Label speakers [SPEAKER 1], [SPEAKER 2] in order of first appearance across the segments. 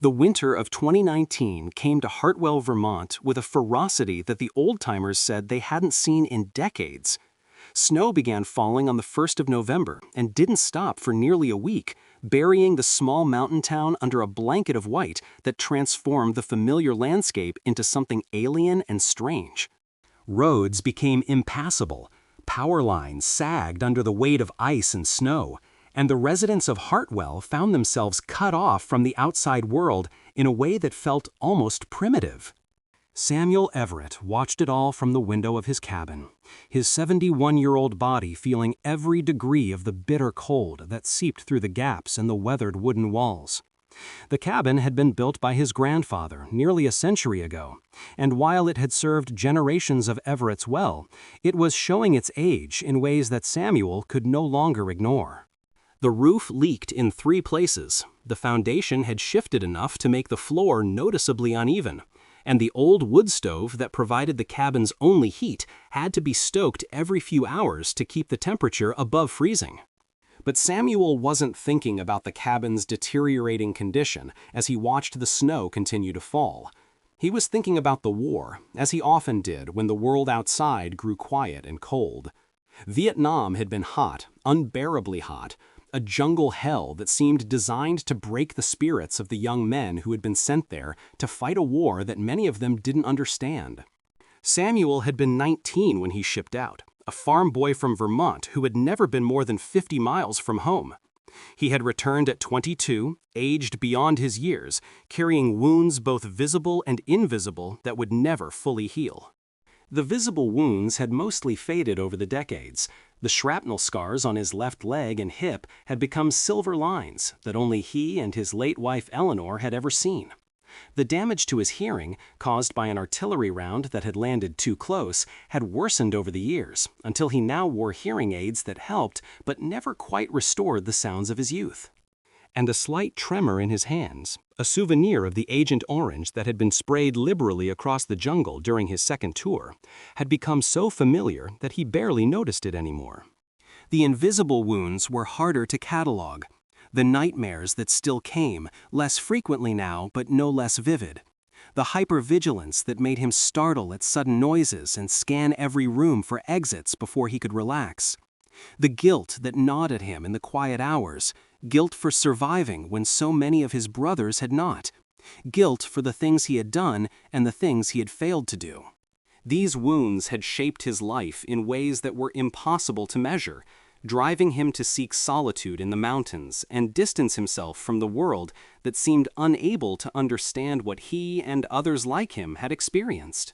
[SPEAKER 1] The winter of 2019 came to Hartwell, Vermont with a ferocity that the old-timers said they hadn't seen in decades. Snow began falling on the 1st of November and didn't stop for nearly a week, burying the small mountain town under a blanket of white that transformed the familiar landscape into something alien and strange. Roads became impassable, power lines sagged under the weight of ice and snow, and the residents of Hartwell found themselves cut off from the outside world in a way that felt almost primitive. Samuel Everett watched it all from the window of his cabin, his 71-year-old body feeling every degree of the bitter cold that seeped through the gaps in the weathered wooden walls. The cabin had been built by his grandfather nearly a century ago, and while it had served generations of Everetts well, it was showing its age in ways that Samuel could no longer ignore. The roof leaked in 3 places, the foundation had shifted enough to make the floor noticeably uneven, and the old wood stove that provided the cabin's only heat had to be stoked every few hours to keep the temperature above freezing. But Samuel wasn't thinking about the cabin's deteriorating condition as he watched the snow continue to fall. He was thinking about the war, as he often did when the world outside grew quiet and cold. Vietnam had been hot, unbearably hot, a jungle hell that seemed designed to break the spirits of the young men who had been sent there to fight a war that many of them didn't understand. Samuel had been 19 when he shipped out, a farm boy from Vermont who had never been more than 50 miles from home. He had returned at 22, aged beyond his years, carrying wounds both visible and invisible that would never fully heal. The visible wounds had mostly faded over the decades. The shrapnel scars on his left leg and hip had become silver lines that only he and his late wife Eleanor had ever seen. The damage to his hearing, caused by an artillery round that had landed too close, had worsened over the years, until he now wore hearing aids that helped but never quite restored the sounds of his youth. And a slight tremor in his hands, a souvenir of the Agent Orange that had been sprayed liberally across the jungle during his second tour, had become so familiar that he barely noticed it anymore. The invisible wounds were harder to catalog. The nightmares that still came, less frequently now but no less vivid. The hypervigilance that made him startle at sudden noises and scan every room for exits before he could relax. The guilt that gnawed at him in the quiet hours, guilt for surviving when so many of his brothers had not, guilt for the things he had done and the things he had failed to do. These wounds had shaped his life in ways that were impossible to measure, driving him to seek solitude in the mountains and distance himself from the world that seemed unable to understand what he and others like him had experienced.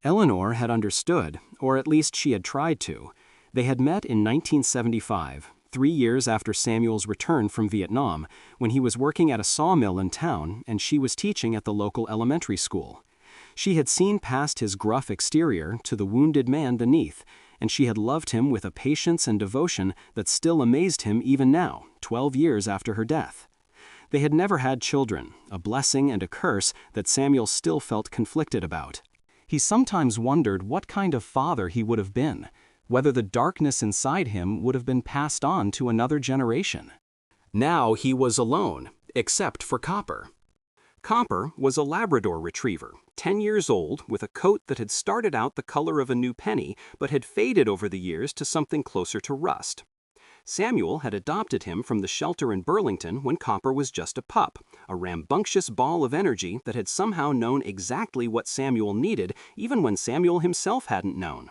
[SPEAKER 1] Eleanor had understood, or at least she had tried to. They had met in 1975, 3 years after Samuel's return from Vietnam, when he was working at a sawmill in town and she was teaching at the local elementary school. She had seen past his gruff exterior to the wounded man beneath, and she had loved him with a patience and devotion that still amazed him even now, 12 years after her death. They had never had children, a blessing and a curse that Samuel still felt conflicted about. He sometimes wondered what kind of father he would have been, whether the darkness inside him would have been passed on to another generation. Now he was alone, except for Copper. Copper was a Labrador retriever, 10 years old, with a coat that had started out the color of a new penny but had faded over the years to something closer to rust. Samuel had adopted him from the shelter in Burlington when Copper was just a pup, a rambunctious ball of energy that had somehow known exactly what Samuel needed even when Samuel himself hadn't known.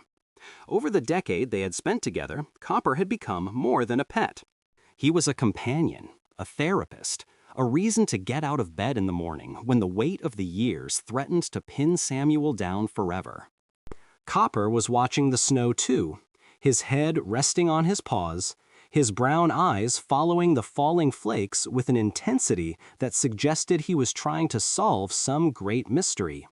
[SPEAKER 1] Over the decade they had spent together, Copper had become more than a pet. He was a companion, a therapist, a reason to get out of bed in the morning when the weight of the years threatened to pin Samuel down forever. Copper was watching the snow too, his head resting on his paws, his brown eyes following the falling flakes with an intensity that suggested he was trying to solve some great mystery.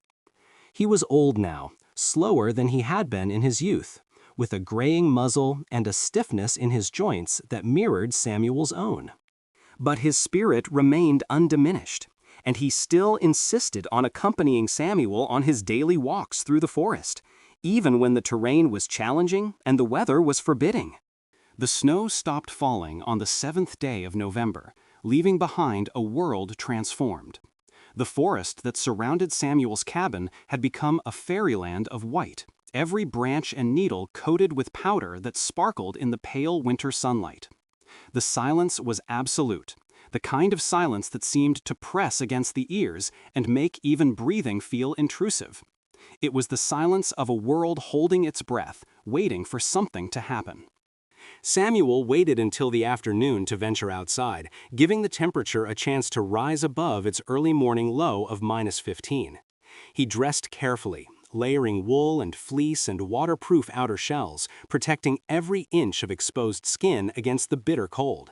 [SPEAKER 1] He was old now, slower than he had been in his youth, with a graying muzzle and a stiffness in his joints that mirrored Samuel's own. But his spirit remained undiminished, and he still insisted on accompanying Samuel on his daily walks through the forest, even when the terrain was challenging and the weather was forbidding. The snow stopped falling on the 7th day of November, leaving behind a world transformed. The forest that surrounded Samuel's cabin had become a fairyland of white, every branch and needle coated with powder that sparkled in the pale winter sunlight. The silence was absolute, the kind of silence that seemed to press against the ears and make even breathing feel intrusive. It was the silence of a world holding its breath, waiting for something to happen. Samuel waited until the afternoon to venture outside, giving the temperature a chance to rise above its early morning low of -15. He dressed carefully, layering wool and fleece and waterproof outer shells, protecting every inch of exposed skin against the bitter cold.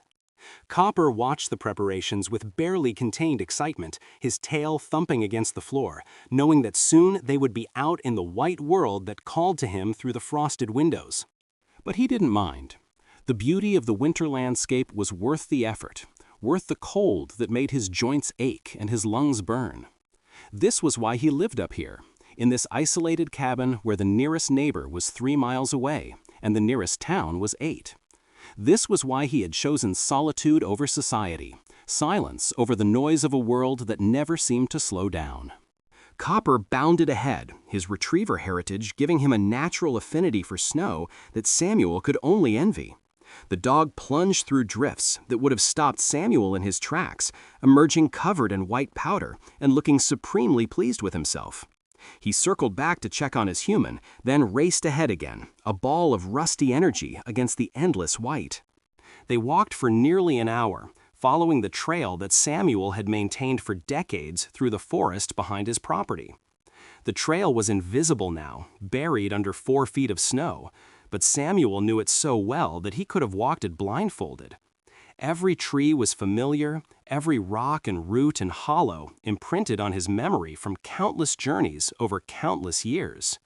[SPEAKER 1] Copper watched the preparations with barely contained excitement, his tail thumping against the floor, knowing that soon they would be out in the white world that called to him through the frosted windows. But he didn't mind. The beauty of the winter landscape was worth the effort, worth the cold that made his joints ache and his lungs burn. This was why he lived up here, in this isolated cabin where the nearest neighbor was 3 miles away and the nearest town was 8. This was why he had chosen solitude over society, silence over the noise of a world that never seemed to slow down. Copper bounded ahead, his retriever heritage giving him a natural affinity for snow that Samuel could only envy. The dog plunged through drifts that would have stopped Samuel in his tracks, emerging covered in white powder and looking supremely pleased with himself. He circled back to check on his human, then raced ahead again, a ball of rusty energy against the endless white. They walked for nearly an hour, following the trail that Samuel had maintained for decades through the forest behind his property. The trail was invisible now, buried under 4 feet of snow, but Samuel knew it so well that he could have walked it blindfolded. Every tree was familiar, every rock and root and hollow imprinted on his memory from countless journeys over countless years.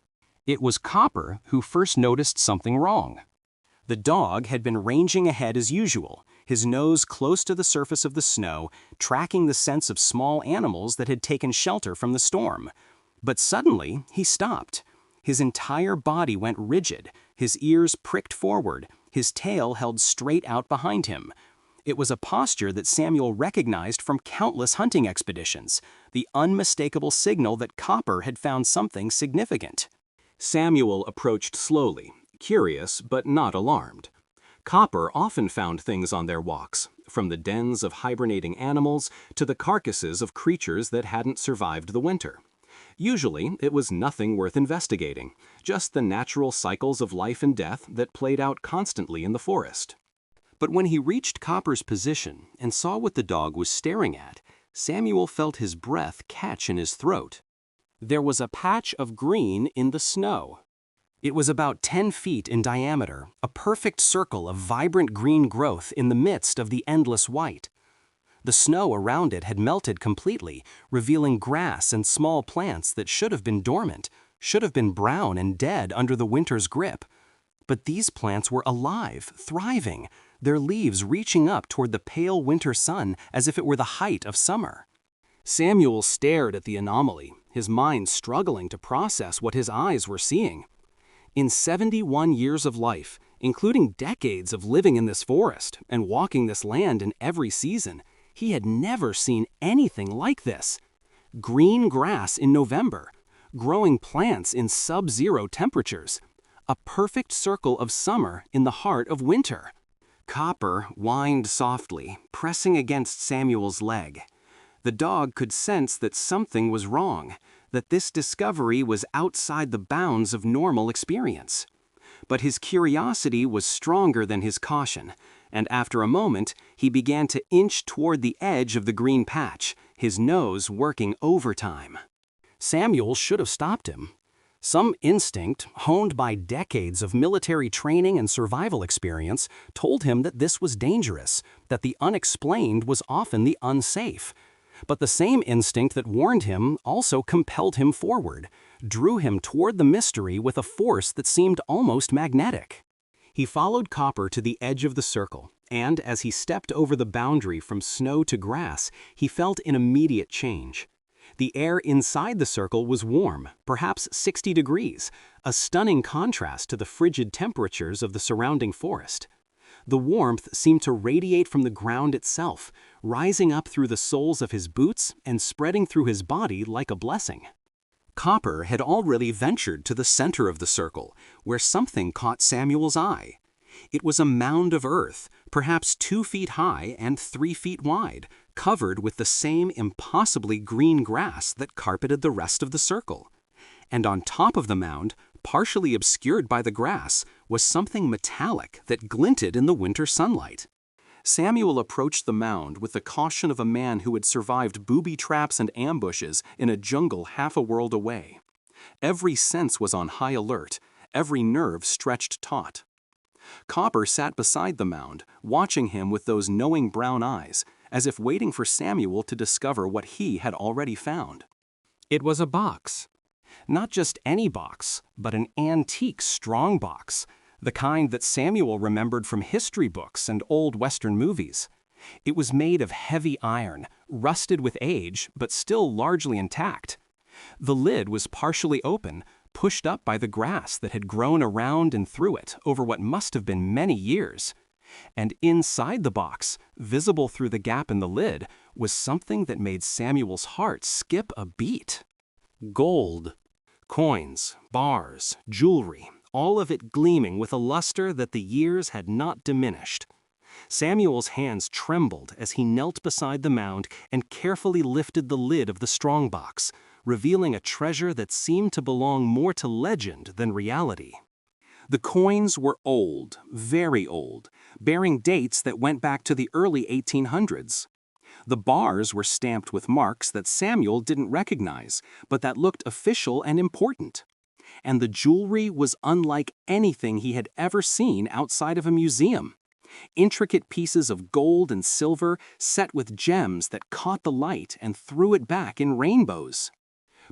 [SPEAKER 1] It was Copper who first noticed something wrong. The dog had been ranging ahead as usual, his nose close to the surface of the snow, tracking the scents of small animals that had taken shelter from the storm. But suddenly, he stopped. His entire body went rigid, his ears pricked forward, his tail held straight out behind him. It was a posture that Samuel recognized from countless hunting expeditions, the unmistakable signal that Copper had found something significant. Samuel approached slowly, curious but not alarmed. Copper often found things on their walks, from the dens of hibernating animals to the carcasses of creatures that hadn't survived the winter. Usually, it was nothing worth investigating, just the natural cycles of life and death that played out constantly in the forest. But when he reached Copper's position and saw what the dog was staring at, Samuel felt his breath catch in his throat. There was a patch of green in the snow. It was about 10 feet in diameter, a perfect circle of vibrant green growth in the midst of the endless white. The snow around it had melted completely, revealing grass and small plants that should have been dormant, should have been brown and dead under the winter's grip. But these plants were alive, thriving, their leaves reaching up toward the pale winter sun as if it were the height of summer. Samuel stared at the anomaly, his mind struggling to process what his eyes were seeing. In 71 years of life, including decades of living in this forest and walking this land in every season, he had never seen anything like this. Green grass in November, growing plants in sub-zero temperatures, a perfect circle of summer in the heart of winter. Copper whined softly, pressing against Samuel's leg. The dog could sense that something was wrong, that this discovery was outside the bounds of normal experience. But his curiosity was stronger than his caution, and after a moment, he began to inch toward the edge of the green patch, his nose working overtime. Samuel should have stopped him. Some instinct, honed by decades of military training and survival experience, told him that this was dangerous, that the unexplained was often the unsafe. But the same instinct that warned him also compelled him forward, drew him toward the mystery with a force that seemed almost magnetic. He followed Copper to the edge of the circle, and as he stepped over the boundary from snow to grass, he felt an immediate change. The air inside the circle was warm, perhaps 60 degrees, a stunning contrast to the frigid temperatures of the surrounding forest. The warmth seemed to radiate from the ground itself, rising up through the soles of his boots and spreading through his body like a blessing. Copper had already ventured to the center of the circle, where something caught Samuel's eye. It was a mound of earth, perhaps 2 feet high and 3 feet wide, covered with the same impossibly green grass that carpeted the rest of the circle. And on top of the mound, partially obscured by the grass, was something metallic that glinted in the winter sunlight. Samuel approached the mound with the caution of a man who had survived booby traps and ambushes in a jungle half a world away. Every sense was on high alert, every nerve stretched taut. Copper sat beside the mound, watching him with those knowing brown eyes, as if waiting for Samuel to discover what he had already found. It was a box. Not just any box, but an antique strong box, the kind that Samuel remembered from history books and old Western movies. It was made of heavy iron, rusted with age, but still largely intact. The lid was partially open, pushed up by the grass that had grown around and through it over what must have been many years. And inside the box, visible through the gap in the lid, was something that made Samuel's heart skip a beat. Gold. Coins, bars, jewelry, all of it gleaming with a luster that the years had not diminished. Samuel's hands trembled as he knelt beside the mound and carefully lifted the lid of the strongbox, revealing a treasure that seemed to belong more to legend than reality. The coins were old, very old, bearing dates that went back to the early 1800s. The bars were stamped with marks that Samuel didn't recognize, but that looked official and important. And the jewelry was unlike anything he had ever seen outside of a museum. Intricate pieces of gold and silver set with gems that caught the light and threw it back in rainbows.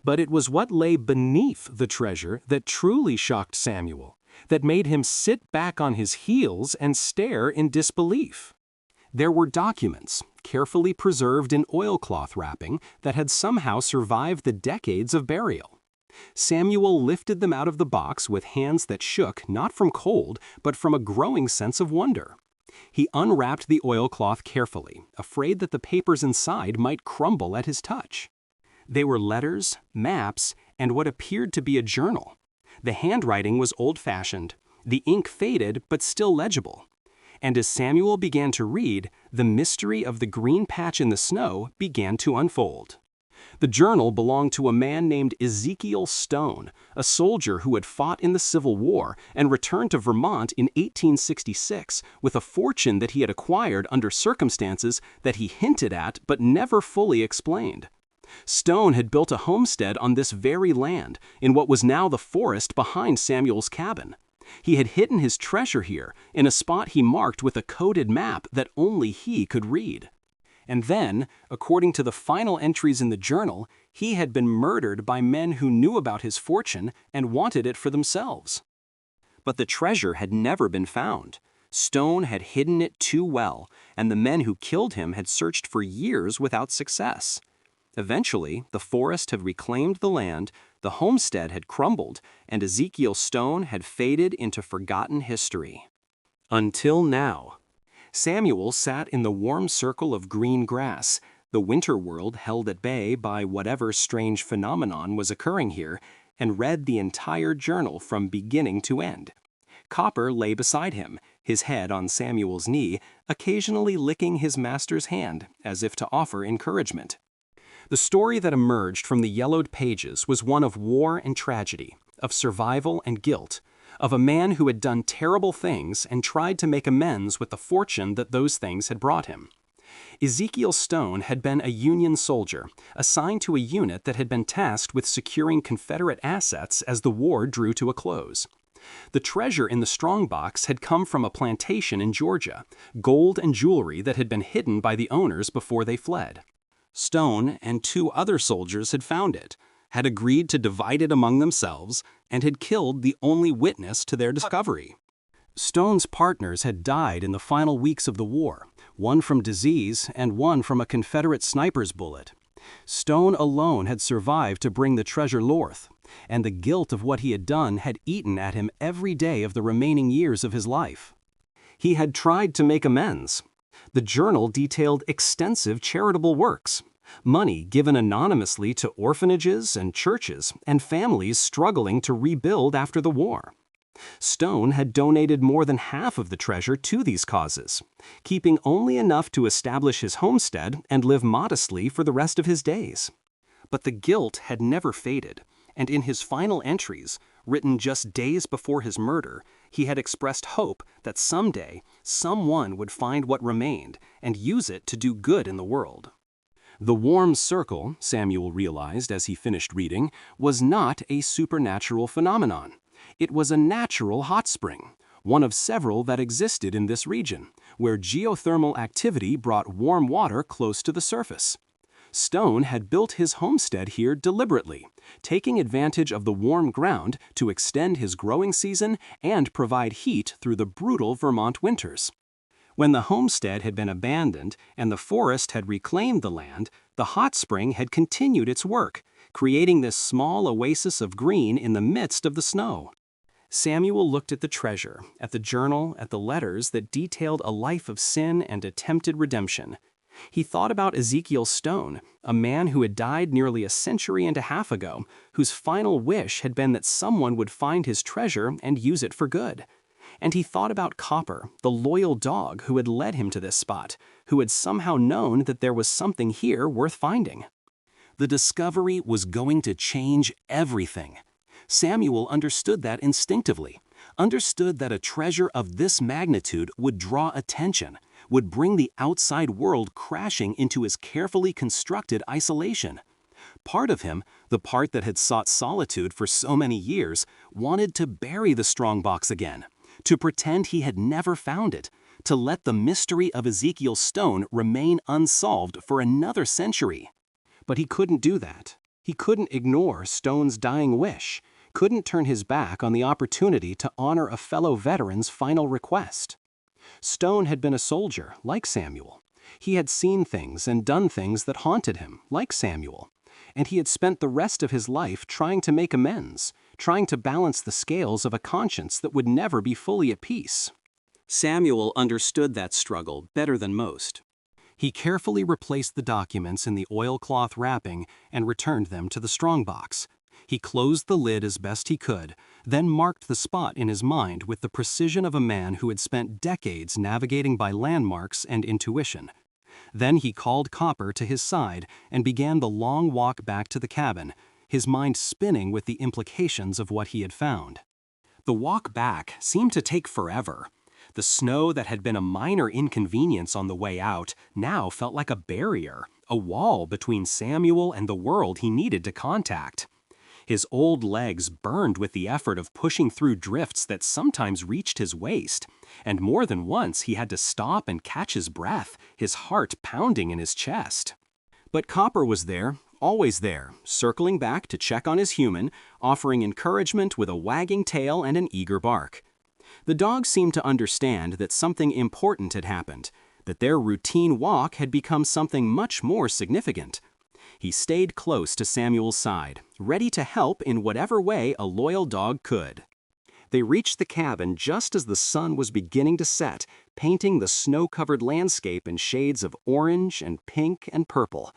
[SPEAKER 1] But it was what lay beneath the treasure that truly shocked Samuel, that made him sit back on his heels and stare in disbelief. There were documents, carefully preserved in oilcloth wrapping, that had somehow survived the decades of burial. Samuel lifted them out of the box with hands that shook not from cold, but from a growing sense of wonder. He unwrapped the oilcloth carefully, afraid that the papers inside might crumble at his touch. They were letters, maps, and what appeared to be a journal. The handwriting was old-fashioned, the ink faded but still legible. And as Samuel began to read, the mystery of the green patch in the snow began to unfold. The journal belonged to a man named Ezekiel Stone, a soldier who had fought in the Civil War and returned to Vermont in 1866 with a fortune that he had acquired under circumstances that he hinted at but never fully explained. Stone had built a homestead on this very land, in what was now the forest behind Samuel's cabin. He had hidden his treasure here, in a spot he marked with a coded map that only he could read. And then, according to the final entries in the journal, he had been murdered by men who knew about his fortune and wanted it for themselves. But the treasure had never been found. Stone had hidden it too well, and the men who killed him had searched for years without success. Eventually, the forest had reclaimed the land, the homestead had crumbled, and Ezekiel Stone had faded into forgotten history. Until now. Samuel sat in the warm circle of green grass, the winter world held at bay by whatever strange phenomenon was occurring here, and read the entire journal from beginning to end. Copper lay beside him, his head on Samuel's knee, occasionally licking his master's hand as if to offer encouragement. The story that emerged from the yellowed pages was one of war and tragedy, of survival and guilt, of a man who had done terrible things and tried to make amends with the fortune that those things had brought him. Ezekiel Stone had been a Union soldier, assigned to a unit that had been tasked with securing Confederate assets as the war drew to a close. The treasure in the strongbox had come from a plantation in Georgia, gold and jewelry that had been hidden by the owners before they fled. Stone and 2 other soldiers had found it, had agreed to divide it among themselves, and had killed the only witness to their discovery. Stone's partners had died in the final weeks of the war, one from disease and one from a Confederate sniper's bullet. Stone alone had survived to bring the treasure north, and the guilt of what he had done had eaten at him every day of the remaining years of his life. He had tried to make amends. The journal detailed extensive charitable works, money given anonymously to orphanages and churches and families struggling to rebuild after the war. Stone had donated more than half of the treasure to these causes, keeping only enough to establish his homestead and live modestly for the rest of his days. But the guilt had never faded, and in his final entries, written just days before his murder, he had expressed hope that someday someone would find what remained and use it to do good in the world. The warm circle, Samuel realized as he finished reading, was not a supernatural phenomenon. It was a natural hot spring, one of several that existed in this region, where geothermal activity brought warm water close to the surface. Stone had built his homestead here deliberately, taking advantage of the warm ground to extend his growing season and provide heat through the brutal Vermont winters. When the homestead had been abandoned and the forest had reclaimed the land, the hot spring had continued its work, creating this small oasis of green in the midst of the snow. Samuel looked at the treasure, at the journal, at the letters that detailed a life of sin and attempted redemption. He thought about Ezekiel Stone, a man who had died nearly a century and a half ago, whose final wish had been that someone would find his treasure and use it for good. And he thought about Copper, the loyal dog who had led him to this spot, who had somehow known that there was something here worth finding. The discovery was going to change everything. Samuel understood that instinctively, understood that a treasure of this magnitude would draw attention, would bring the outside world crashing into his carefully constructed isolation. Part of him, the part that had sought solitude for so many years, wanted to bury the strongbox again, to pretend he had never found it, to let the mystery of Ezekiel Stone remain unsolved for another century. But he couldn't do that. He couldn't ignore Stone's dying wish, couldn't turn his back on the opportunity to honor a fellow veteran's final request. Stone had been a soldier, like Samuel. He had seen things and done things that haunted him, like Samuel. And he had spent the rest of his life trying to make amends, trying to balance the scales of a conscience that would never be fully at peace. Samuel understood that struggle better than most. He carefully replaced the documents in the oilcloth wrapping and returned them to the strongbox. He closed the lid as best he could, then marked the spot in his mind with the precision of a man who had spent decades navigating by landmarks and intuition. Then he called Copper to his side and began the long walk back to the cabin, his mind spinning with the implications of what he had found. The walk back seemed to take forever. The snow that had been a minor inconvenience on the way out now felt like a barrier, a wall between Samuel and the world he needed to contact. His old legs burned with the effort of pushing through drifts that sometimes reached his waist, and more than once he had to stop and catch his breath, his heart pounding in his chest. But Copper was there, always there, circling back to check on his human, offering encouragement with a wagging tail and an eager bark. The dog seemed to understand that something important had happened, that their routine walk had become something much more significant. He stayed close to Samuel's side, ready to help in whatever way a loyal dog could. They reached the cabin just as the sun was beginning to set, painting the snow-covered landscape in shades of orange and pink and purple.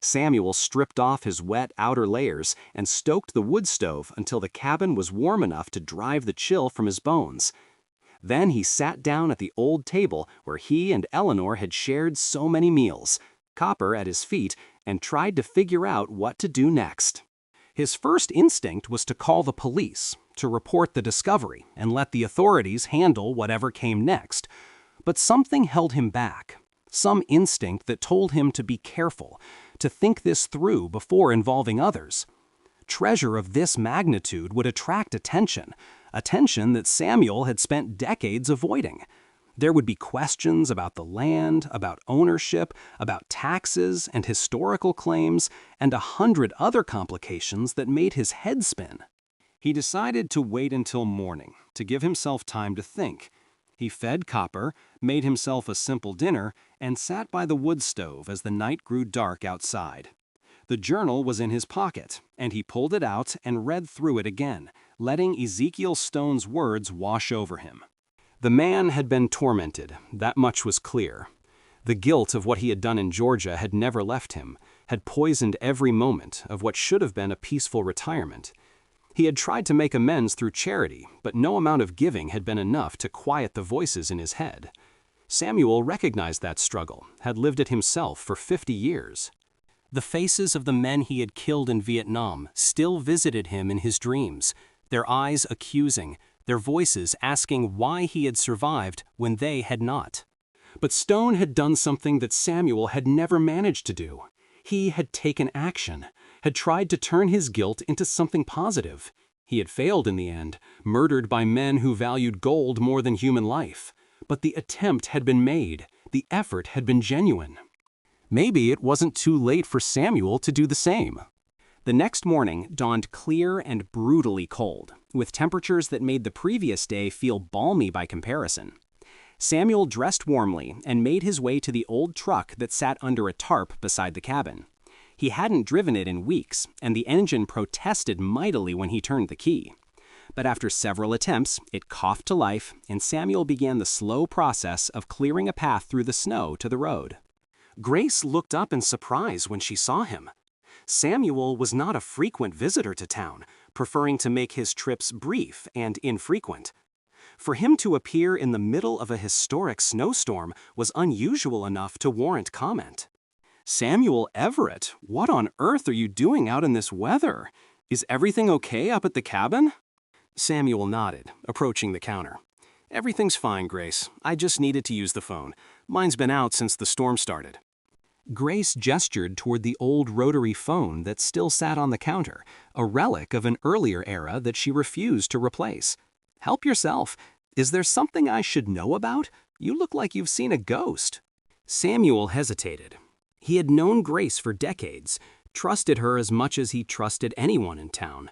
[SPEAKER 1] Samuel stripped off his wet outer layers and stoked the wood stove until the cabin was warm enough to drive the chill from his bones. Then he sat down at the old table where he and Eleanor had shared so many meals, Copper at his feet, and tried to figure out what to do next. His first instinct was to call the police, to report the discovery, and let the authorities handle whatever came next. But something held him back, some instinct that told him to be careful, to think this through before involving others. Treasure of this magnitude would attract attention, attention that Samuel had spent decades avoiding. There would be questions about the land, about ownership, about taxes and historical claims, and 100 other complications that made his head spin. He decided to wait until morning, to give himself time to think. He fed Copper, made himself a simple dinner, and sat by the wood stove as the night grew dark outside. The journal was in his pocket, and he pulled it out and read through it again, letting Ezekiel Stone's words wash over him. The man had been tormented, that much was clear. The guilt of what he had done in Georgia had never left him, had poisoned every moment of what should have been a peaceful retirement. He had tried to make amends through charity, but no amount of giving had been enough to quiet the voices in his head. Samuel recognized that struggle, had lived it himself for 50 years. The faces of the men he had killed in Vietnam still visited him in his dreams, their eyes accusing, their voices asking why he had survived when they had not. But Stone had done something that Samuel had never managed to do. He had taken action, had tried to turn his guilt into something positive. He had failed in the end, murdered by men who valued gold more than human life. But the attempt had been made, the effort had been genuine. Maybe it wasn't too late for Samuel to do the same. The next morning dawned clear and brutally cold, with temperatures that made the previous day feel balmy by comparison. Samuel dressed warmly and made his way to the old truck that sat under a tarp beside the cabin. He hadn't driven it in weeks, and the engine protested mightily when he turned the key. But after several attempts, it coughed to life, and Samuel began the slow process of clearing a path through the snow to the road. Grace looked up in surprise when she saw him. Samuel was not a frequent visitor to town, preferring to make his trips brief and infrequent. For him to appear in the middle of a historic snowstorm was unusual enough to warrant comment. "Samuel Everett, what on earth are you doing out in this weather? Is everything okay up at the cabin?" Samuel nodded, approaching the counter. "Everything's fine, Grace. I just needed to use the phone. Mine's been out since the storm started." Grace gestured toward the old rotary phone that still sat on the counter, a relic of an earlier era that she refused to replace. "Help yourself. Is there something I should know about? You look like you've seen a ghost." Samuel hesitated. He had known Grace for decades, trusted her as much as he trusted anyone in town.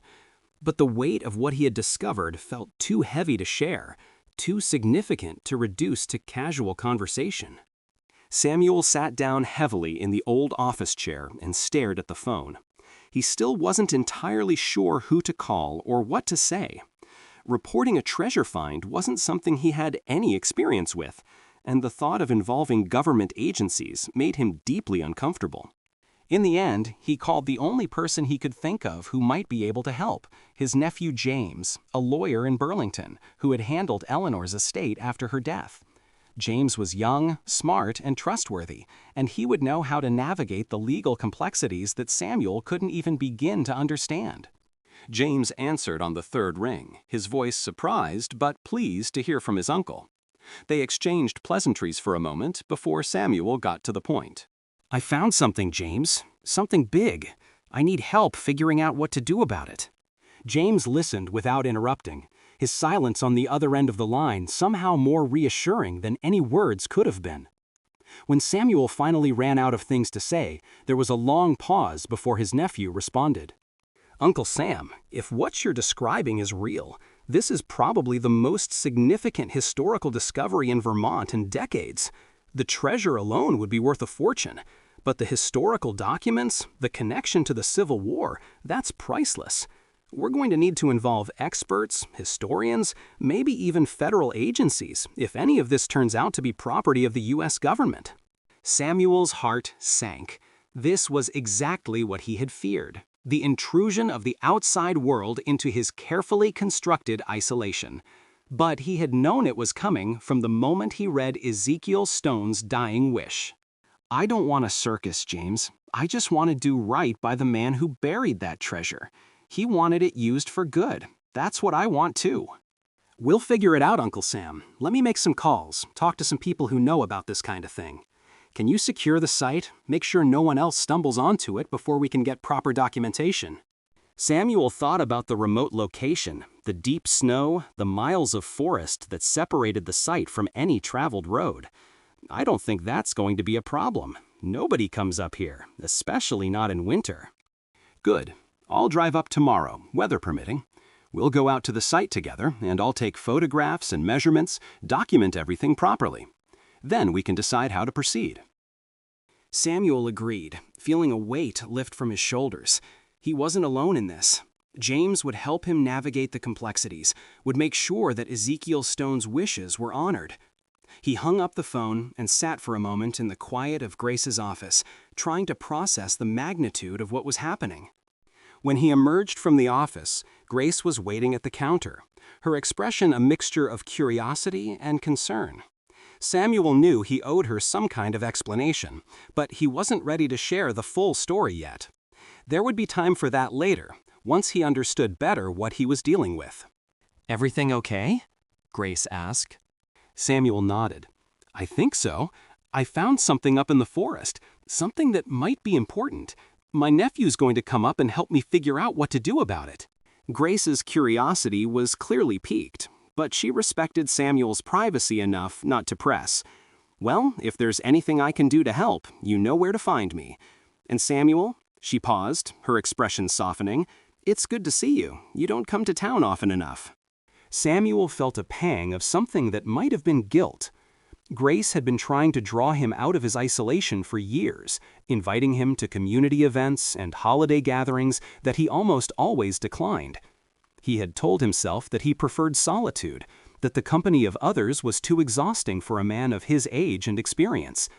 [SPEAKER 1] But the weight of what he had discovered felt too heavy to share, too significant to reduce to casual conversation. Samuel sat down heavily in the old office chair and stared at the phone. He still wasn't entirely sure who to call or what to say. Reporting a treasure find wasn't something he had any experience with, and the thought of involving government agencies made him deeply uncomfortable. In the end, he called the only person he could think of who might be able to help, his nephew James, a lawyer in Burlington, who had handled Eleanor's estate after her death. James was young, smart, and trustworthy, and he would know how to navigate the legal complexities that Samuel couldn't even begin to understand. James answered on the third ring, his voice surprised but pleased to hear from his uncle. They exchanged pleasantries for a moment before Samuel got to the point. "I found something, James. Something big. I need help figuring out what to do about it." James listened without interrupting, his silence on the other end of the line somehow more reassuring than any words could have been. When Samuel finally ran out of things to say, there was a long pause before his nephew responded. "Uncle Sam, if what you're describing is real, this is probably the most significant historical discovery in Vermont in decades. The treasure alone would be worth a fortune, but the historical documents, the connection to the Civil War, that's priceless. We're going to need to involve experts, historians, maybe even federal agencies, if any of this turns out to be property of the U.S. government." Samuel's heart sank. This was exactly what he had feared. The intrusion of the outside world into his carefully constructed isolation. But he had known it was coming from the moment he read Ezekiel Stone's dying wish. "I don't want a circus, James. I just want to do right by the man who buried that treasure. He wanted it used for good. That's what I want too." "We'll figure it out, Uncle Sam. Let me make some calls, talk to some people who know about this kind of thing. Can you secure the site? Make sure no one else stumbles onto it before we can get proper documentation." Samuel thought about the remote location, the deep snow, the miles of forest that separated the site from any traveled road. "I don't think that's going to be a problem. Nobody comes up here, especially not in winter." "Good. I'll drive up tomorrow, weather permitting. We'll go out to the site together, and I'll take photographs and measurements, document everything properly. Then we can decide how to proceed." Samuel agreed, feeling a weight lift from his shoulders. He wasn't alone in this. James would help him navigate the complexities, would make sure that Ezekiel Stone's wishes were honored. He hung up the phone and sat for a moment in the quiet of Grace's office, trying to process the magnitude of what was happening. When he emerged from the office, Grace was waiting at the counter, her expression a mixture of curiosity and concern. Samuel knew he owed her some kind of explanation, but he wasn't ready to share the full story yet. There would be time for that later, once he understood better what he was dealing with. "Everything okay?" Grace asked. Samuel nodded. "I think so. I found something up in the forest, something that might be important. My nephew's going to come up and help me figure out what to do about it." Grace's curiosity was clearly piqued, but she respected Samuel's privacy enough not to press. "Well, if there's anything I can do to help, you know where to find me. And Samuel," she paused, her expression softening, "it's good to see you. You don't come to town often enough." Samuel felt a pang of something that might have been guilt. Grace had been trying to draw him out of his isolation for years, inviting him to community events and holiday gatherings that he almost always declined. He had told himself that he preferred solitude, that the company of others was too exhausting for a man of his age and experience.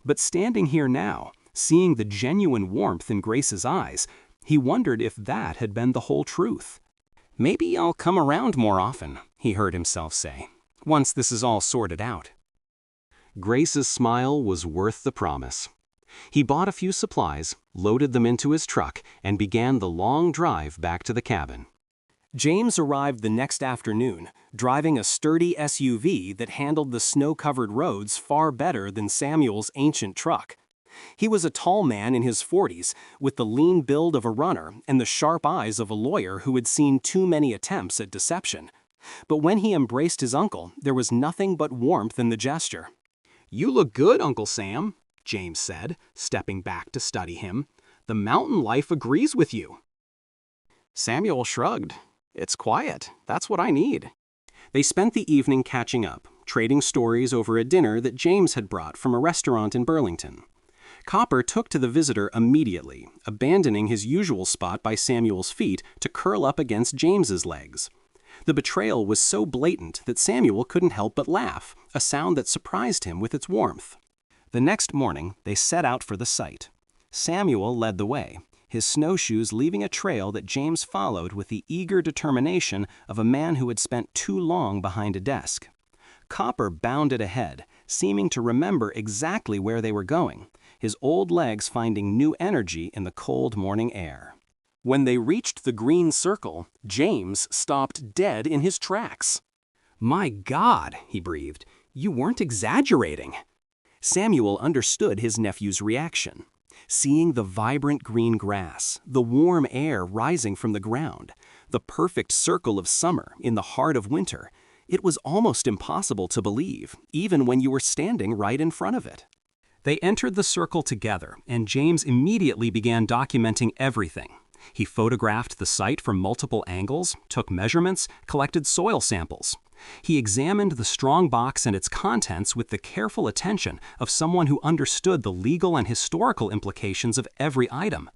[SPEAKER 1] But standing here now, seeing the genuine warmth in Grace's eyes, he wondered if that had been the whole truth. "Maybe I'll come around more often," he heard himself say, "once this is all sorted out." Grace's smile was worth the promise. He bought a few supplies, loaded them into his truck, and began the long drive back to the cabin. James arrived the next afternoon, driving a sturdy SUV that handled the snow-covered roads far better than Samuel's ancient truck. He was a tall man in his 40s, with the lean build of a runner and the sharp eyes of a lawyer who had seen too many attempts at deception. But when he embraced his uncle, there was nothing but warmth in the gesture. "You look good, Uncle Sam," James said, stepping back to study him. "The mountain life agrees with you." Samuel shrugged. "It's quiet. That's what I need." They spent the evening catching up, trading stories over a dinner that James had brought from a restaurant in Burlington. Copper took to the visitor immediately, abandoning his usual spot by Samuel's feet to curl up against James's legs. The betrayal was so blatant that Samuel couldn't help but laugh, a sound that surprised him with its warmth. The next morning, they set out for the site. Samuel led the way, his snowshoes leaving a trail that James followed with the eager determination of a man who had spent too long behind a desk. Copper bounded ahead, seeming to remember exactly where they were going, his old legs finding new energy in the cold morning air. When they reached the green circle, James stopped dead in his tracks. "My God," he breathed, "you weren't exaggerating." Samuel understood his nephew's reaction. Seeing the vibrant green grass, the warm air rising from the ground, the perfect circle of summer in the heart of winter, it was almost impossible to believe, even when you were standing right in front of it. They entered the circle together, and James immediately began documenting everything. He photographed the site from multiple angles, took measurements, collected soil samples. He examined the strong box and its contents with the careful attention of someone who understood the legal and historical implications of every item.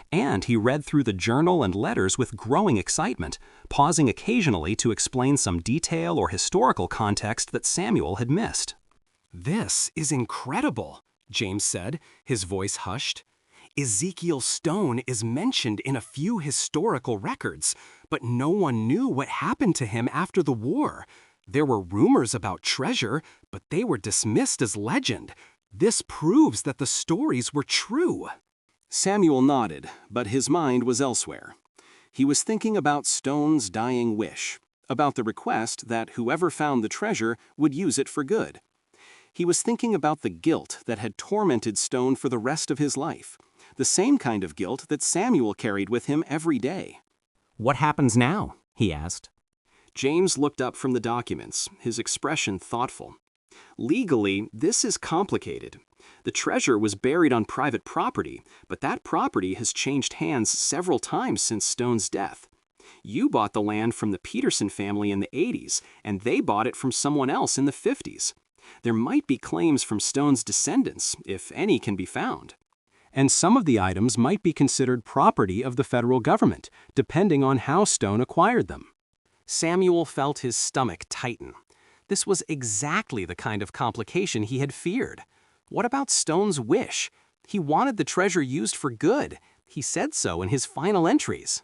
[SPEAKER 1] And he read through the journal and letters with growing excitement, pausing occasionally to explain some detail or historical context that Samuel had missed. "This is incredible," James said, his voice hushed. "Ezekiel Stone is mentioned in a few historical records, but no one knew what happened to him after the war. There were rumors about treasure, but they were dismissed as legend. This proves that the stories were true." Samuel nodded, but his mind was elsewhere. He was thinking about Stone's dying wish, about the request that whoever found the treasure would use it for good. He was thinking about the guilt that had tormented Stone for the rest of his life, the same kind of guilt that Samuel carried with him every day. "What happens now?" he asked. James looked up from the documents, his expression thoughtful. "Legally, this is complicated. The treasure was buried on private property, but that property has changed hands several times since Stone's death. You bought the land from the Peterson family in the 80s, and they bought it from someone else in the 50s. There might be claims from Stone's descendants, if any can be found." And some of the items might be considered property of the federal government, depending on how Stone acquired them. Samuel felt his stomach tighten. This was exactly the kind of complication he had feared. What about Stone's wish? He wanted the treasure used for good. He said so in his final entries.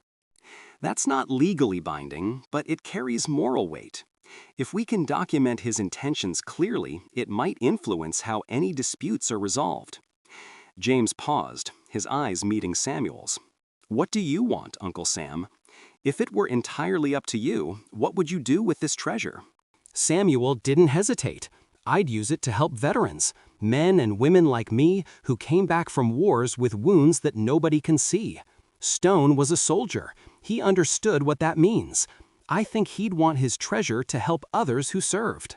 [SPEAKER 1] That's not legally binding, but it carries moral weight. If we can document his intentions clearly, it might influence how any disputes are resolved. James paused, his eyes meeting Samuel's. "What do you want, Uncle Sam? If it were entirely up to you, what would you do with this treasure?" Samuel didn't hesitate. "I'd use it to help veterans, men and women like me who came back from wars with wounds that nobody can see. Stone was a soldier. He understood what that means. I think he'd want his treasure to help others who served."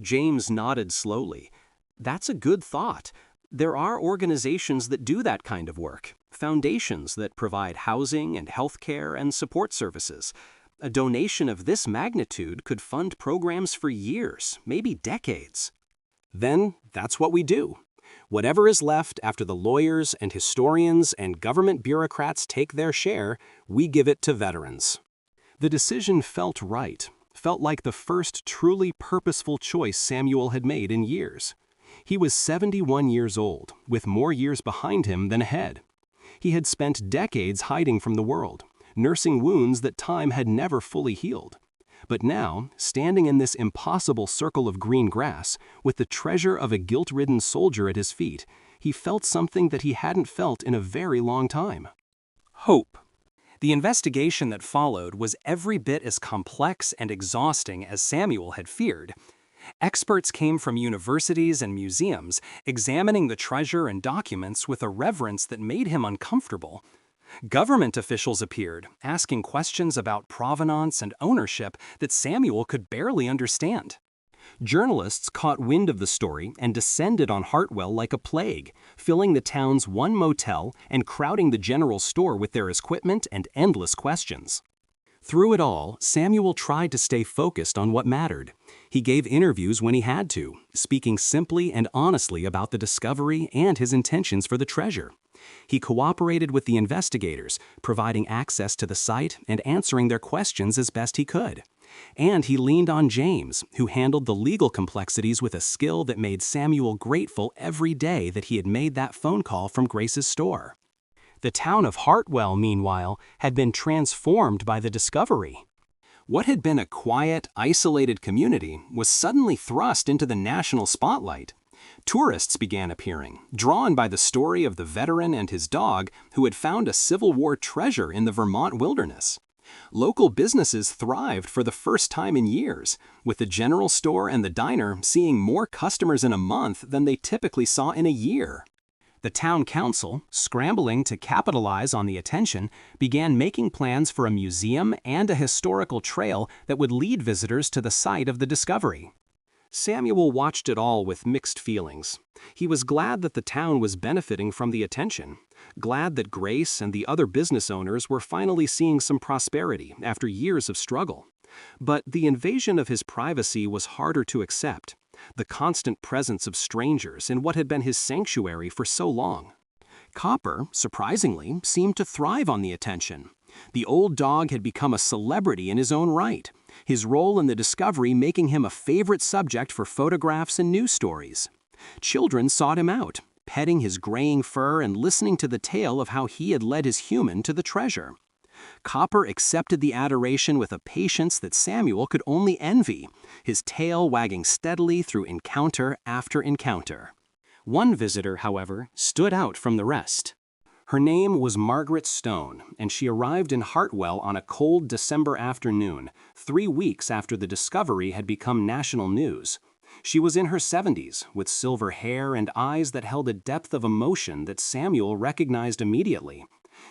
[SPEAKER 1] James nodded slowly. "That's a good thought. There are organizations that do that kind of work, foundations that provide housing and healthcare and support services. A donation of this magnitude could fund programs for years, maybe decades." "Then that's what we do. Whatever is left after the lawyers and historians and government bureaucrats take their share, we give it to veterans." The decision felt right, felt like the first truly purposeful choice Samuel had made in years. He was 71 years old, with more years behind him than ahead. He had spent decades hiding from the world, nursing wounds that time had never fully healed. But now, standing in this impossible circle of green grass, with the treasure of a guilt-ridden soldier at his feet, he felt something that he hadn't felt in a very long time. Hope. The investigation that followed was every bit as complex and exhausting as Samuel had feared. Experts came from universities and museums, examining the treasure and documents with a reverence that made him uncomfortable. Government officials appeared, asking questions about provenance and ownership that Samuel could barely understand. Journalists caught wind of the story and descended on Hartwell like a plague, filling the town's one motel and crowding the general store with their equipment and endless questions. Through it all, Samuel tried to stay focused on what mattered. He gave interviews when he had to, speaking simply and honestly about the discovery and his intentions for the treasure. He cooperated with the investigators, providing access to the site and answering their questions as best he could. And he leaned on James, who handled the legal complexities with a skill that made Samuel grateful every day that he had made that phone call from Grace's store. The town of Hartwell, meanwhile, had been transformed by the discovery. What had been a quiet, isolated community was suddenly thrust into the national spotlight. Tourists began appearing, drawn by the story of the veteran and his dog who had found a Civil War treasure in the Vermont wilderness. Local businesses thrived for the first time in years, with the general store and the diner seeing more customers in a month than they typically saw in a year. The town council, scrambling to capitalize on the attention, began making plans for a museum and a historical trail that would lead visitors to the site of the discovery. Samuel watched it all with mixed feelings. He was glad that the town was benefiting from the attention, glad that Grace and the other business owners were finally seeing some prosperity after years of struggle. But the invasion of his privacy was harder to accept, the constant presence of strangers in what had been his sanctuary for so long. Copper, surprisingly, seemed to thrive on the attention. The old dog had become a celebrity in his own right, his role in the discovery making him a favorite subject for photographs and news stories. Children sought him out, petting his graying fur and listening to the tale of how he had led his human to the treasure. Copper accepted the adoration with a patience that Samuel could only envy, his tail wagging steadily through encounter after encounter. One visitor, however, stood out from the rest. Her name was Margaret Stone, and she arrived in Hartwell on a cold December afternoon, 3 weeks after the discovery had become national news. She was in her 70s, with silver hair and eyes that held a depth of emotion that Samuel recognized immediately.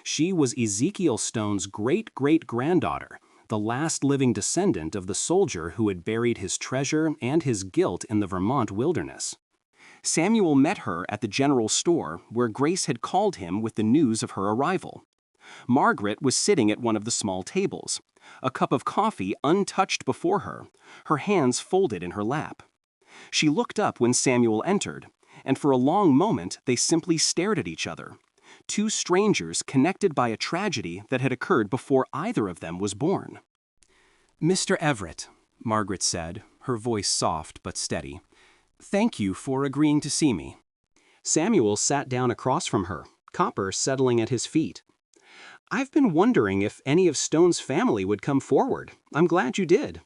[SPEAKER 1] She was Ezekiel Stone's great-great-granddaughter, the last living descendant of the soldier who had buried his treasure and his guilt in the Vermont wilderness. Samuel met her at the general store where Grace had called him with the news of her arrival. Margaret was sitting at one of the small tables, a cup of coffee untouched before her, her hands folded in her lap. She looked up when Samuel entered, and for a long moment they simply stared at each other, two strangers connected by a tragedy that had occurred before either of them was born. "Mr. Everett," Margaret said, her voice soft but steady, "thank you for agreeing to see me." Samuel sat down across from her, Copper settling at his feet. "I've been wondering if any of Stone's family would come forward. I'm glad you did."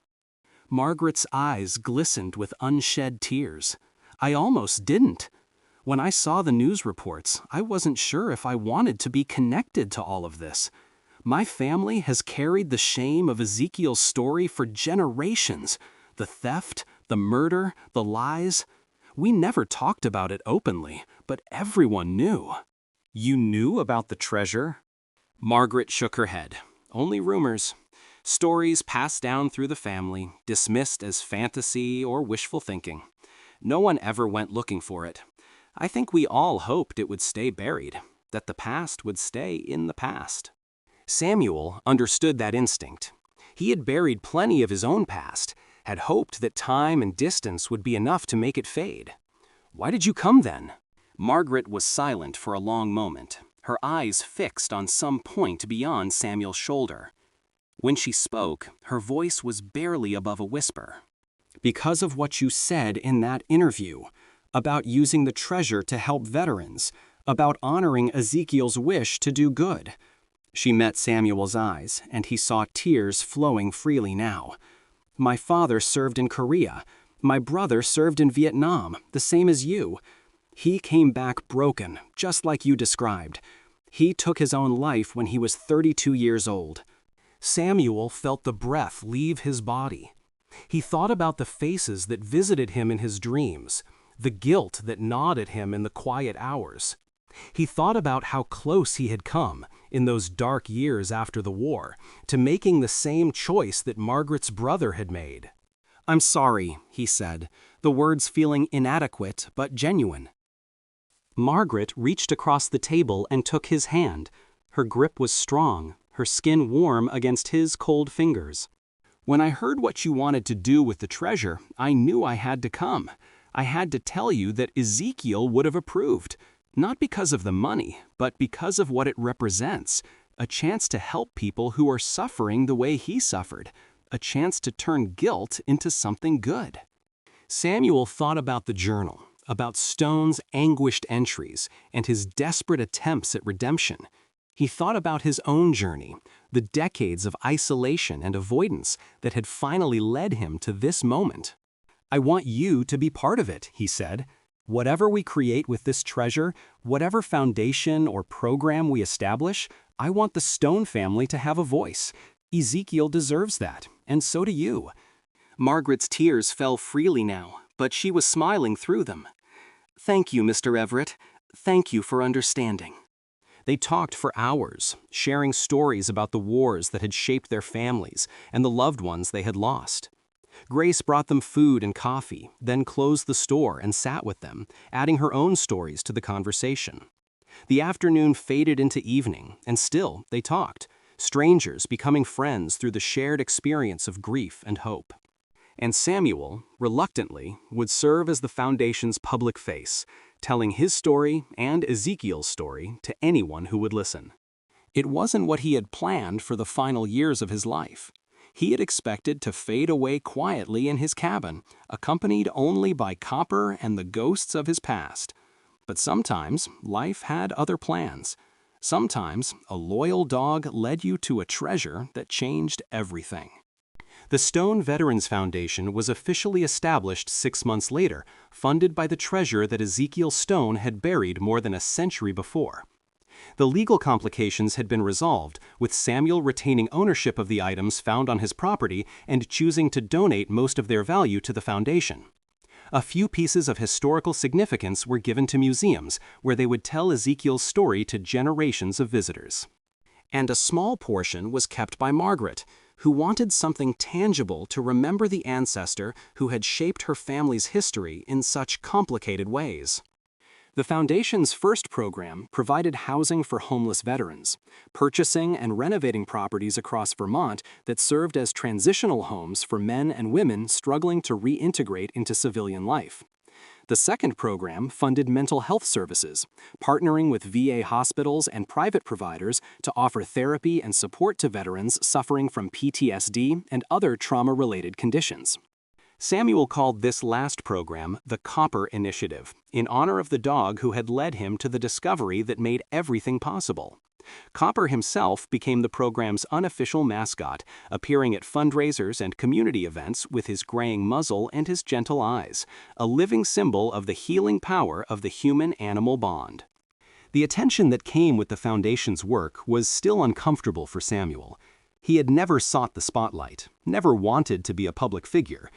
[SPEAKER 1] Margaret's eyes glistened with unshed tears. "I almost didn't. When I saw the news reports, I wasn't sure if I wanted to be connected to all of this. My family has carried the shame of Ezekiel's story for generations. The theft, the murder, the lies. We never talked about it openly, but everyone knew." "You knew about the treasure?" Margaret shook her head. "Only rumors. Stories passed down through the family, dismissed as fantasy or wishful thinking. No one ever went looking for it. I think we all hoped it would stay buried, that the past would stay in the past." Samuel understood that instinct. He had buried plenty of his own past, had hoped that time and distance would be enough to make it fade. "Why did you come then?" Margaret was silent for a long moment, her eyes fixed on some point beyond Samuel's shoulder. When she spoke, her voice was barely above a whisper. "Because of what you said in that interview, about using the treasure to help veterans, about honoring Ezekiel's wish to do good." She met Samuel's eyes, and he saw tears flowing freely now. "My father served in Korea. My brother served in Vietnam, the same as you. He came back broken, just like you described. He took his own life when he was 32 years old." Samuel felt the breath leave his body. He thought about the faces that visited him in his dreams, the guilt that gnawed at him in the quiet hours. He thought about how close he had come, in those dark years after the war, to making the same choice that Margaret's brother had made. "I'm sorry," he said, the words feeling inadequate but genuine. Margaret reached across the table and took his hand. Her grip was strong, her skin warm against his cold fingers. "When I heard what you wanted to do with the treasure, I knew I had to come. I had to tell you that Ezekiel would have approved, not because of the money, but because of what it represents, a chance to help people who are suffering the way he suffered, a chance to turn guilt into something good." Samuel thought about the journal, about Stone's anguished entries, and his desperate attempts at redemption. He thought about his own journey, the decades of isolation and avoidance that had finally led him to this moment. "I want you to be part of it," he said. "Whatever we create with this treasure, whatever foundation or program we establish, I want the Stone family to have a voice. Ezekiel deserves that, and so do you." Margaret's tears fell freely now, but she was smiling through them. "Thank you, Mr. Everett. Thank you for understanding." They talked for hours, sharing stories about the wars that had shaped their families and the loved ones they had lost. Grace brought them food and coffee, then closed the store and sat with them, adding her own stories to the conversation. The afternoon faded into evening, and still they talked, strangers becoming friends through the shared experience of grief and hope. And Samuel, reluctantly, would serve as the foundation's public face, telling his story and Ezekiel's story to anyone who would listen. It wasn't what he had planned for the final years of his life. He had expected to fade away quietly in his cabin, accompanied only by copper and the ghosts of his past. But sometimes life had other plans. Sometimes a loyal dog led you to a treasure that changed everything. The Stone Veterans Foundation was officially established 6 months later, funded by the treasure that Ezekiel Stone had buried more than a century before. The legal complications had been resolved, with Samuel retaining ownership of the items found on his property and choosing to donate most of their value to the foundation. A few pieces of historical significance were given to museums, where they would tell Ezekiel's story to generations of visitors. And a small portion was kept by Margaret, who wanted something tangible to remember the ancestor who had shaped her family's history in such complicated ways. The Foundation's first program provided housing for homeless veterans, purchasing and renovating properties across Vermont that served as transitional homes for men and women struggling to reintegrate into civilian life. The second program funded mental health services, partnering with VA hospitals and private providers to offer therapy and support to veterans suffering from PTSD and other trauma-related conditions. Samuel called this last program the Copper Initiative, in honor of the dog who had led him to the discovery that made everything possible. Copper himself became the program's unofficial mascot, appearing at fundraisers and community events with his graying muzzle and his gentle eyes, a living symbol of the healing power of the human-animal bond. The attention that came with the Foundation's work was still uncomfortable for Samuel. He had never sought the spotlight, never wanted to be a public figure.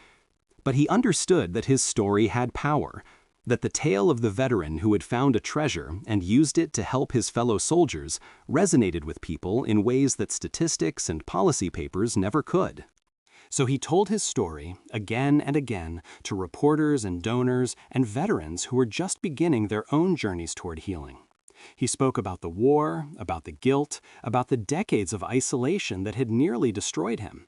[SPEAKER 1] But he understood that his story had power, that the tale of the veteran who had found a treasure and used it to help his fellow soldiers resonated with people in ways that statistics and policy papers never could. So he told his story again and again to reporters and donors and veterans who were just beginning their own journeys toward healing. He spoke about the war, about the guilt, about the decades of isolation that had nearly destroyed him.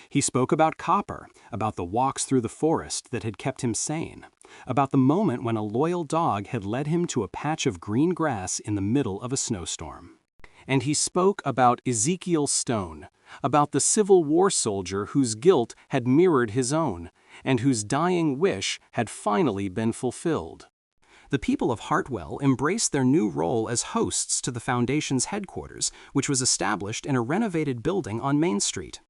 [SPEAKER 1] He spoke about Copper, about the walks through the forest that had kept him sane, about the moment when a loyal dog had led him to a patch of green grass in the middle of a snowstorm. And he spoke about Ezekiel Stone, about the Civil War soldier whose guilt had mirrored his own, and whose dying wish had finally been fulfilled. The people of Hartwell embraced their new role as hosts to the Foundation's headquarters, which was established in a renovated building on Main Street.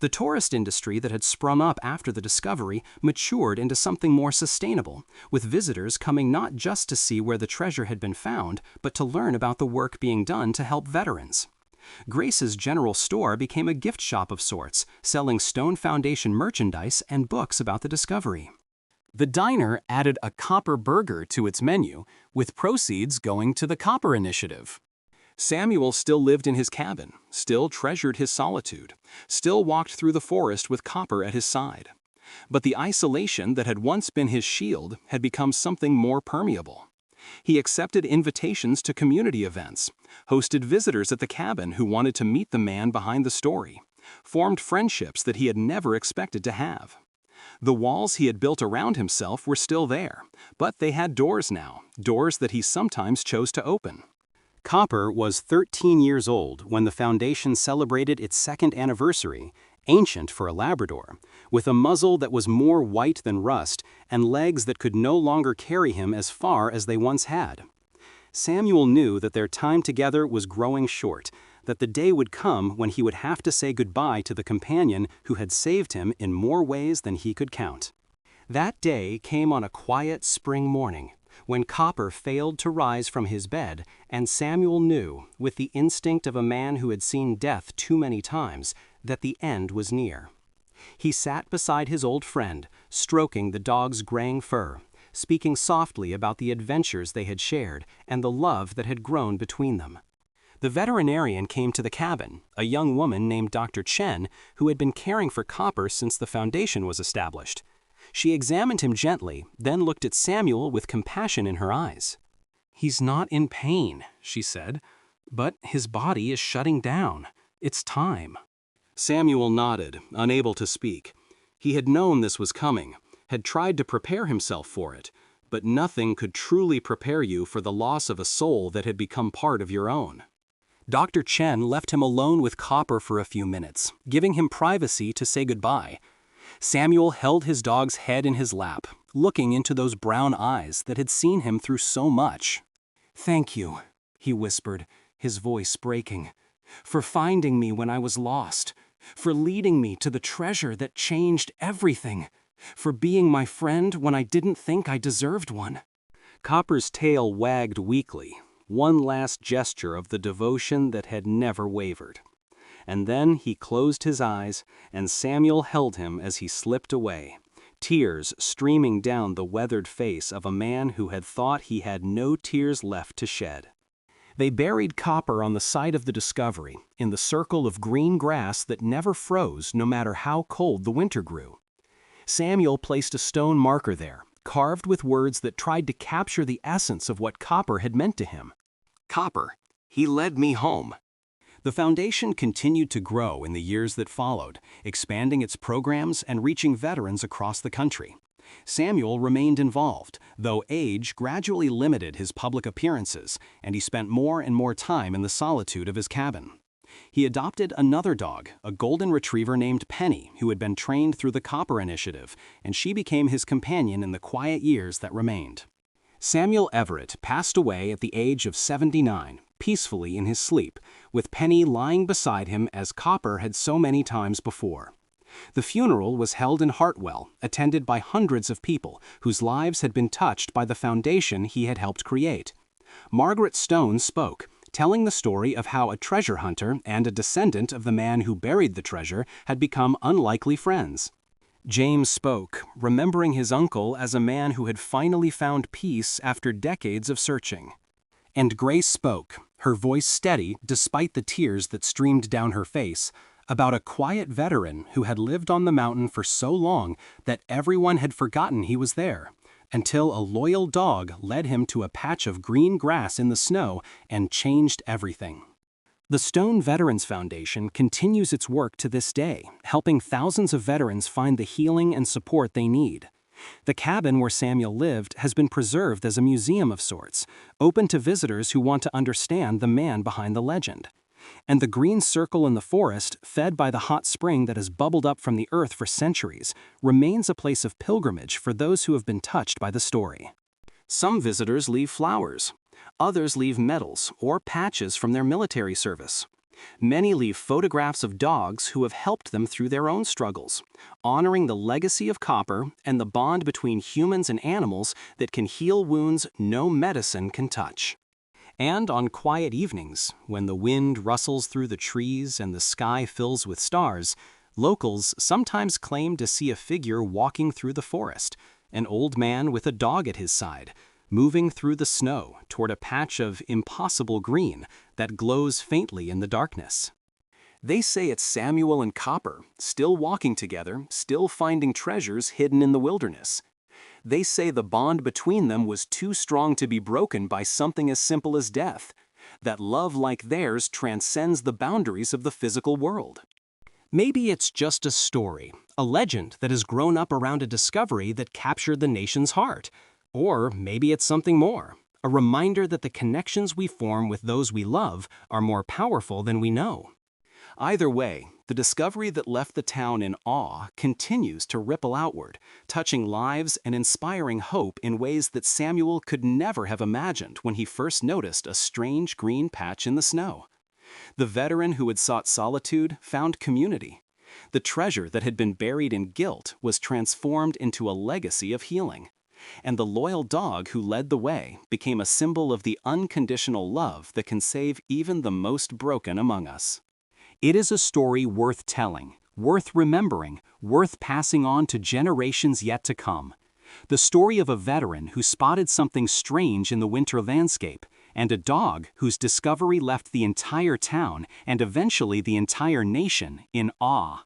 [SPEAKER 1] The tourist industry that had sprung up after the discovery matured into something more sustainable, with visitors coming not just to see where the treasure had been found, but to learn about the work being done to help veterans. Grace's General Store became a gift shop of sorts, selling Stone Foundation merchandise and books about the discovery. The diner added a Copper burger to its menu, with proceeds going to the Copper Initiative. Samuel still lived in his cabin, still treasured his solitude, still walked through the forest with Copper at his side. But the isolation that had once been his shield had become something more permeable. He accepted invitations to community events, hosted visitors at the cabin who wanted to meet the man behind the story, formed friendships that he had never expected to have. The walls he had built around himself were still there, but they had doors now, doors that he sometimes chose to open. Copper was 13 years old when the Foundation celebrated its second anniversary, ancient for a Labrador, with a muzzle that was more white than rust and legs that could no longer carry him as far as they once had. Samuel knew that their time together was growing short, that the day would come when he would have to say goodbye to the companion who had saved him in more ways than he could count. That day came on a quiet spring morning, when Copper failed to rise from his bed, and Samuel knew, with the instinct of a man who had seen death too many times, that the end was near. He sat beside his old friend, stroking the dog's graying fur, speaking softly about the adventures they had shared and the love that had grown between them. The veterinarian came to the cabin, a young woman named Dr. Chen, who had been caring for Copper since the Foundation was established. She examined him gently, then looked at Samuel with compassion in her eyes. "He's not in pain," she said, "but his body is shutting down. It's time." Samuel nodded, unable to speak. He had known this was coming, had tried to prepare himself for it, but nothing could truly prepare you for the loss of a soul that had become part of your own. Dr. Chen left him alone with Copper for a few minutes, giving him privacy to say goodbye. Samuel held his dog's head in his lap, looking into those brown eyes that had seen him through so much. "Thank you," he whispered, his voice breaking, "for finding me when I was lost, for leading me to the treasure that changed everything, for being my friend when I didn't think I deserved one." Copper's tail wagged weakly, one last gesture of the devotion that had never wavered. And then he closed his eyes, and Samuel held him as he slipped away, tears streaming down the weathered face of a man who had thought he had no tears left to shed. They buried Copper on the site of the discovery, in the circle of green grass that never froze no matter how cold the winter grew. Samuel placed a stone marker there, carved with words that tried to capture the essence of what Copper had meant to him. "Copper, he led me home." The Foundation continued to grow in the years that followed, expanding its programs and reaching veterans across the country. Samuel remained involved, though age gradually limited his public appearances, and he spent more and more time in the solitude of his cabin. He adopted another dog, a golden retriever named Penny, who had been trained through the Copper Initiative, and she became his companion in the quiet years that remained. Samuel Everett passed away at the age of 79, peacefully in his sleep, with Penny lying beside him as Copper had so many times before. The funeral was held in Hartwell, attended by hundreds of people whose lives had been touched by the foundation he had helped create. Margaret Stone spoke, telling the story of how a treasure hunter and a descendant of the man who buried the treasure had become unlikely friends. James spoke, remembering his uncle as a man who had finally found peace after decades of searching. And Grace spoke, her voice steady despite the tears that streamed down her face, about a quiet veteran who had lived on the mountain for so long that everyone had forgotten he was there, until a loyal dog led him to a patch of green grass in the snow and changed everything. The Stone Veterans Foundation continues its work to this day, helping thousands of veterans find the healing and support they need. The cabin where Samuel lived has been preserved as a museum of sorts, open to visitors who want to understand the man behind the legend. And the green circle in the forest, fed by the hot spring that has bubbled up from the earth for centuries, remains a place of pilgrimage for those who have been touched by the story. Some visitors leave flowers. Others leave medals or patches from their military service. Many leave photographs of dogs who have helped them through their own struggles, honoring the legacy of Copper and the bond between humans and animals that can heal wounds no medicine can touch. And on quiet evenings, when the wind rustles through the trees and the sky fills with stars, locals sometimes claim to see a figure walking through the forest, an old man with a dog at his side, moving through the snow toward a patch of impossible green that glows faintly in the darkness. They say it's Samuel and Copper, still walking together, still finding treasures hidden in the wilderness. They say the bond between them was too strong to be broken by something as simple as death, that love like theirs transcends the boundaries of the physical world. Maybe it's just a story, a legend that has grown up around a discovery that captured the nation's heart. Or maybe it's something more, a reminder that the connections we form with those we love are more powerful than we know. Either way, the discovery that left the town in awe continues to ripple outward, touching lives and inspiring hope in ways that Samuel could never have imagined when he first noticed a strange green patch in the snow. The veteran who had sought solitude found community. The treasure that had been buried in guilt was transformed into a legacy of healing. And the loyal dog who led the way became a symbol of the unconditional love that can save even the most broken among us. It is a story worth telling, worth remembering, worth passing on to generations yet to come. The story of a veteran who spotted something strange in the winter landscape, and a dog whose discovery left the entire town and eventually the entire nation in awe.